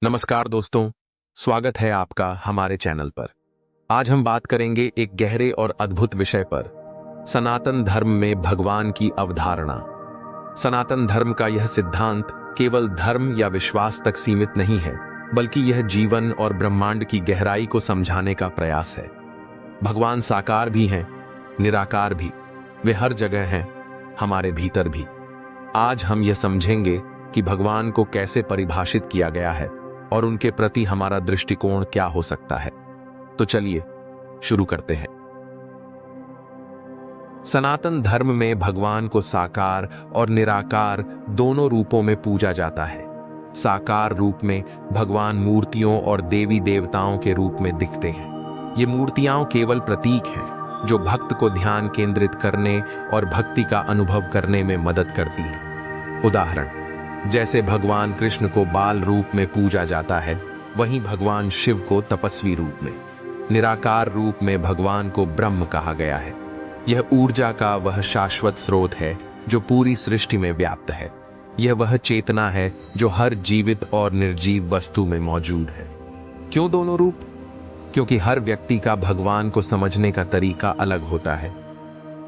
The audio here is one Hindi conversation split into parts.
नमस्कार दोस्तों, स्वागत है आपका हमारे चैनल पर। आज हम बात करेंगे एक गहरे और अद्भुत विषय पर, सनातन धर्म में भगवान की अवधारणा। सनातन धर्म का यह सिद्धांत केवल धर्म या विश्वास तक सीमित नहीं है, बल्कि यह जीवन और ब्रह्मांड की गहराई को समझाने का प्रयास है। भगवान साकार भी हैं, निराकार भी। वे हर जगह हैं, हमारे भीतर भी। आज हम यह समझेंगे कि भगवान को कैसे परिभाषित किया गया है और उनके प्रति हमारा दृष्टिकोण क्या हो सकता है। तो चलिए शुरू करते हैं। सनातन धर्म में भगवान को साकार और निराकार दोनों रूपों में पूजा जाता है। साकार रूप में भगवान मूर्तियों और देवी देवताओं के रूप में दिखते हैं। ये मूर्तियां केवल प्रतीक हैं जो भक्त को ध्यान केंद्रित करने और भक्ति का अनुभव करने में मदद करती हैं। उदाहरण, जैसे भगवान कृष्ण को बाल रूप में पूजा जाता है, वहीं भगवान शिव को तपस्वी रूप में। निराकार रूप में भगवान को ब्रह्म कहा गया है। यह ऊर्जा का वह शाश्वत स्रोत है जो पूरी सृष्टि में व्याप्त है। यह वह चेतना है जो हर जीवित और निर्जीव वस्तु में मौजूद है। क्यों दोनों रूप? क्योंकि हर व्यक्ति का भगवान को समझने का तरीका अलग होता है।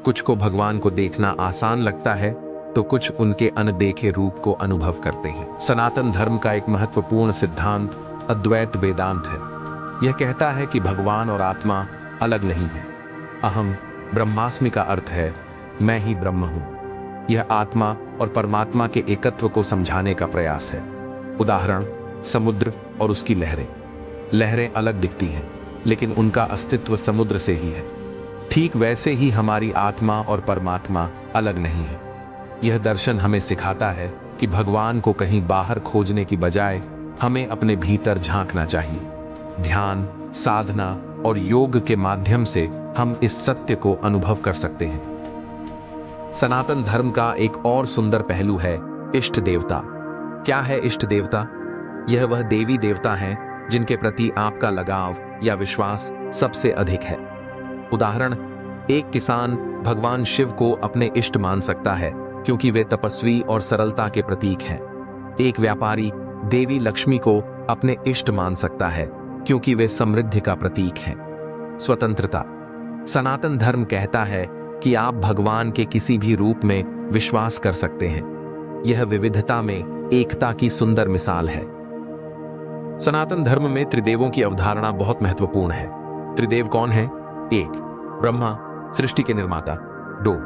कुछ को भगवान को देखना आसान लगता है, तो कुछ उनके अनदेखे रूप को अनुभव करते हैं। सनातन धर्म का एक महत्वपूर्ण सिद्धांत अद्वैत वेदांत है। यह कहता है कि भगवान और आत्मा अलग नहीं है। अहम ब्रह्मास्मि का अर्थ है मैं ही ब्रह्म हूं। यह आत्मा और परमात्मा के एकत्व को समझाने का प्रयास है। उदाहरण, समुद्र और उसकी लहरें। लहरें अलग दिखती हैं, लेकिन उनका अस्तित्व समुद्र से ही है। ठीक वैसे ही हमारी आत्मा और परमात्मा अलग नहीं है। यह दर्शन हमें सिखाता है कि भगवान को कहीं बाहर खोजने की बजाय हमें अपने भीतर झांकना चाहिए। ध्यान, साधना और योग के माध्यम से हम इस सत्य को अनुभव कर सकते हैं। सनातन धर्म का एक और सुंदर पहलू है इष्ट देवता। क्या है इष्ट देवता? यह वह देवी देवता हैं जिनके प्रति आपका लगाव या विश्वास सबसे अधिक है। उदाहरण, एक किसान भगवान शिव को अपने इष्ट मान सकता है क्योंकि वे तपस्वी और सरलता के प्रतीक हैं। एक व्यापारी देवी लक्ष्मी को अपने इष्ट मान सकता है क्योंकि वे समृद्धि का प्रतीक हैं। स्वतंत्रता। सनातन धर्म कहता है कि आप भगवान के किसी भी रूप में विश्वास कर सकते हैं। यह विविधता में एकता की सुंदर मिसाल है। सनातन धर्म में त्रिदेवों की अवधारणा बहुत महत्वपूर्ण है। त्रिदेव कौन है? 1. ब्रह्मा, सृष्टि के निर्माता। 2.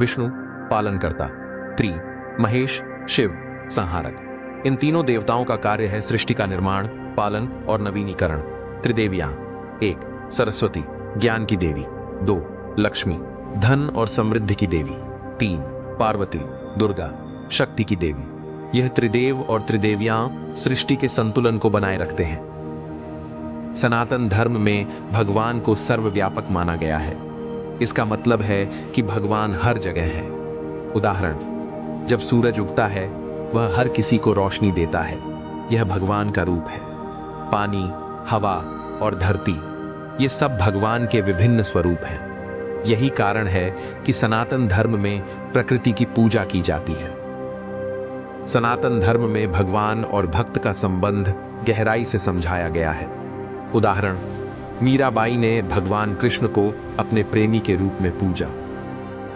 विष्णु, पालनकर्ता। 3. महेश, शिव, संहारक। इन तीनों देवताओं का कार्य है सृष्टि का निर्माण, पालन और नवीनीकरण। त्रिदेवियां: 1. सरस्वती, ज्ञान की देवी। 2. लक्ष्मी, धन और समृद्धि की देवी। 3. पार्वती, दुर्गा, शक्ति की देवी। यह त्रिदेव और त्रिदेवियां सृष्टि के संतुलन को बनाए रखते हैं। सनातन धर्म में भगवान को सर्वव्यापक माना गया है। इसका मतलब है कि भगवान हर जगह है। उदाहरण, जब सूरज उगता है वह हर किसी को रोशनी देता है। यह भगवान का रूप है। पानी, हवा और धरती, ये सब भगवान के विभिन्न स्वरूप हैं। यही कारण है कि सनातन धर्म में प्रकृति की पूजा की जाती है। सनातन धर्म में भगवान और भक्त का संबंध गहराई से समझाया गया है। उदाहरण, मीराबाई ने भगवान कृष्ण को अपने प्रेमी के रूप में पूजा।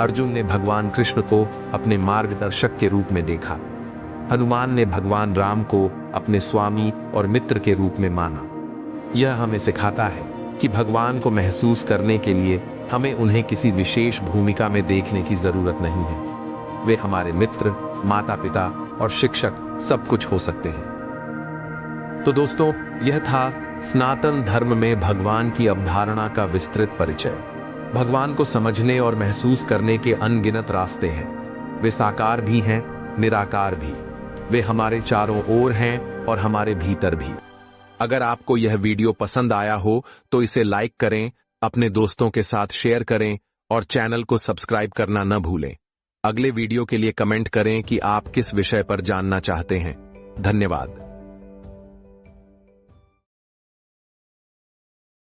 अर्जुन ने भगवान कृष्ण को अपने मार्गदर्शक के रूप में देखा। हनुमान ने भगवान राम को अपने स्वामी और मित्र के रूप में माना। यह हमें सिखाता है कि भगवान को महसूस करने के लिए हमें उन्हें किसी विशेष भूमिका में देखने की जरूरत नहीं है। वे हमारे मित्र, माता पिता और शिक्षक सब कुछ हो सकते हैं। तो दोस्तों, यह था सनातन धर्म में भगवान की अवधारणा का विस्तृत परिचय। भगवान को समझने और महसूस करने के अनगिनत रास्ते हैं। वे साकार भी हैं, निराकार भी। वे हमारे चारों ओर हैं और हमारे भीतर भी। अगर आपको यह वीडियो पसंद आया हो तो इसे लाइक करें, अपने दोस्तों के साथ शेयर करें और चैनल को सब्सक्राइब करना न भूलें। अगले वीडियो के लिए कमेंट करें कि आप किस विषय पर जानना चाहते हैं। धन्यवाद।